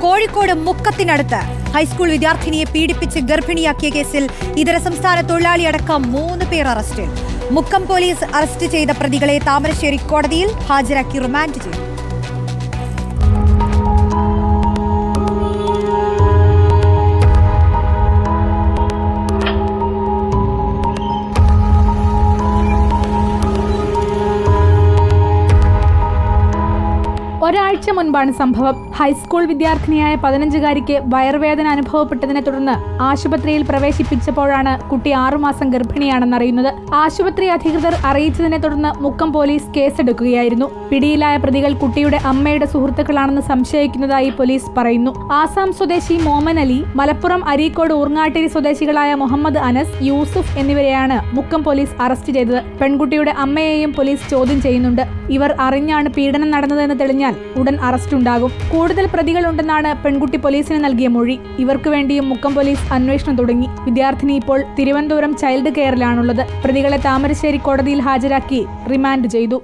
Kozhikode മുക്കത്തിനടുത്ത് high school വിദ്യാർത്ഥിനിയെ പീഡിപ്പിച്ച് ഗർഭിണിയാക്കിയ കേസിൽ ഇതര സംസ്ഥാന തൊഴിലാളിയടക്കം 3 പേർ അറസ്റ്റിൽ. മുക്കം പോലീസ് അറസ്റ്റ് ചെയ്ത പ്രതികളെ താമരശ്ശേരി കോടതിയിൽ ഹാജരാക്കി റിമാൻഡ് ചെയ്തു. ഒരാഴ്ച മുൻപാണ് സംഭവം. ഹൈസ്കൂൾ വിദ്യാർത്ഥിനിയായ 15-കാരിക്ക് വയറുവേദന അനുഭവപ്പെട്ടതിനെ തുടർന്ന് ആശുപത്രിയിൽ പ്രവേശിപ്പിച്ചപ്പോഴാണ് കുട്ടി 6 മാസം ഗർഭിണിയാണെന്നറിയുന്നത്. ആശുപത്രി അധികൃതർ അറിയിച്ചതിനെ തുടർന്ന് മുക്കം പോലീസ് കേസെടുക്കുകയായിരുന്നു. പിടിയിലായ പ്രതികൾ കുട്ടിയുടെ അമ്മയുടെ സുഹൃത്തുക്കളാണെന്ന് സംശയിക്കുന്നതായി പോലീസ് പറയുന്നു. ആസാം സ്വദേശി മോമൻ അലി, മലപ്പുറം അരീക്കോട് ഊർങ്ങാട്ടിരി സ്വദേശികളായ മുഹമ്മദ് അനസ്, യൂസുഫ് എന്നിവരെയാണ് മുക്കം പോലീസ് അറസ്റ്റ് ചെയ്തത്. പെൺകുട്ടിയുടെ അമ്മയെയും പോലീസ് ചോദ്യം ചെയ്യുന്നുണ്ട്. ഇവർ അറിഞ്ഞാണ് പീഡനം നടന്നതെന്ന് തെളിഞ്ഞാൽ ഉടൻ അറസ്റ്റുണ്ടാകും. കൂടുതൽ പ്രതികളുണ്ടെന്നാണ് പെൺകുട്ടി പോലീസിന് നൽകിയ മൊഴി. ഇവർക്ക് വേണ്ടിയും മുക്കം പോലീസ് അന്വേഷണം തുടങ്ങി. വിദ്യാർത്ഥിനി ഇപ്പോൾ തിരുവനന്തപുരം ചൈൽഡ് കെയറിലാണുള്ളത്. പ്രതികളെ താമരശ്ശേരി കോടതിയിൽ ഹാജരാക്കി റിമാൻഡ് ചെയ്തു.